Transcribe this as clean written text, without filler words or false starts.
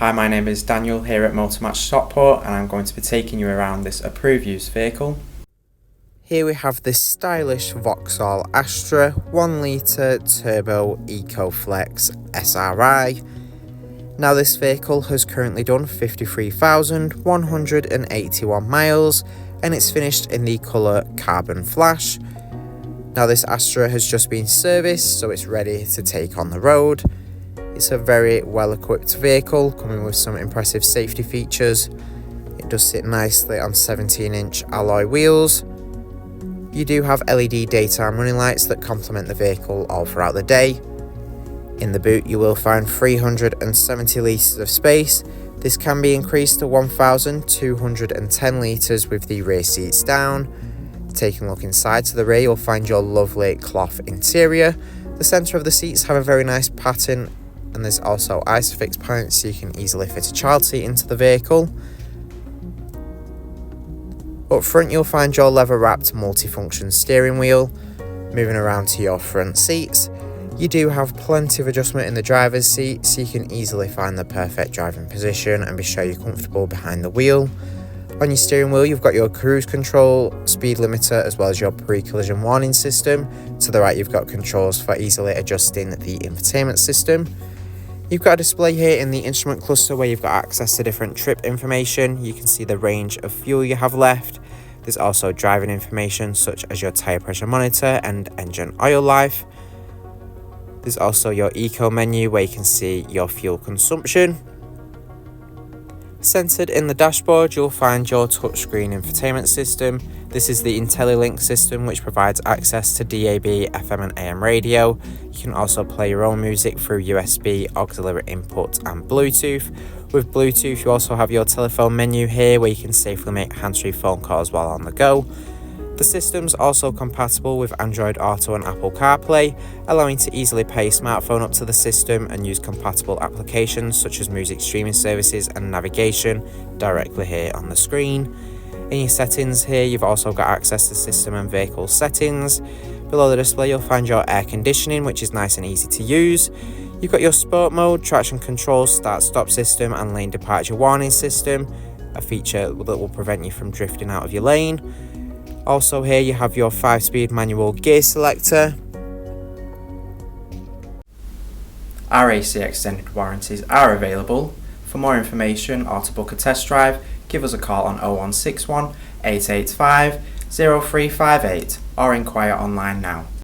Hi, my name is Daniel here at Motor Match Stockport, and I'm going to be taking you around this approved used vehicle. Here we have this stylish Vauxhall Astra 1.0i turbo ecoFLEX SRI. Now this vehicle has currently done 53,181 miles and it's finished in the colour Carbon Flash. Now this Astra has just been serviced, so it's ready to take on the road. It's a very well equipped vehicle, coming with some impressive safety features. It does sit nicely on 17-inch alloy wheels. You do have LED daytime running lights that complement the vehicle all throughout the day. In the boot you will find 370 litres of space. This can be increased to 1,210 litres with the rear seats down. Taking a look inside to the rear, you'll find your lovely cloth interior. The centre of the seats have a very nice pattern, and there's also ISOFIX points so you can easily fit a child seat into the vehicle. Up front you'll find your leather wrapped multifunction steering wheel. Moving around to your front seats, you do have plenty of adjustment in the driver's seat so you can easily find the perfect driving position and be sure you're comfortable behind the wheel. On your steering wheel you've got your cruise control, speed limiter as well as your pre-collision warning system. To the right you've got controls for easily adjusting the infotainment system. You've got a display here in the instrument cluster where you've got access to different trip information. You can see the range of fuel you have left. There's also driving information such as your tyre pressure monitor and engine oil life. There's also your eco menu where you can see your fuel consumption. Centered in the dashboard you'll find your touchscreen infotainment system. This is the IntelliLink system which provides access to DAB, FM and AM radio. You can also play your own music through USB, auxiliary input and Bluetooth. With Bluetooth you also have your telephone menu here where you can safely make hands-free phone calls while on the go. The system's also compatible with Android Auto and Apple CarPlay, allowing you to easily pair your smartphone up to the system and use compatible applications such as music streaming services and navigation directly here on the screen. In your settings here you've also got access to system and vehicle settings. Below the display you'll find your air conditioning, which is nice and easy to use. You've got your sport mode, traction control, start stop system and lane departure warning system, a feature that will prevent you from drifting out of your lane. Also here you have your 5-speed manual gear selector. RAC extended warranties are available. For more information or to book a test drive, give us a call on 0161 885 0358 or inquire online now.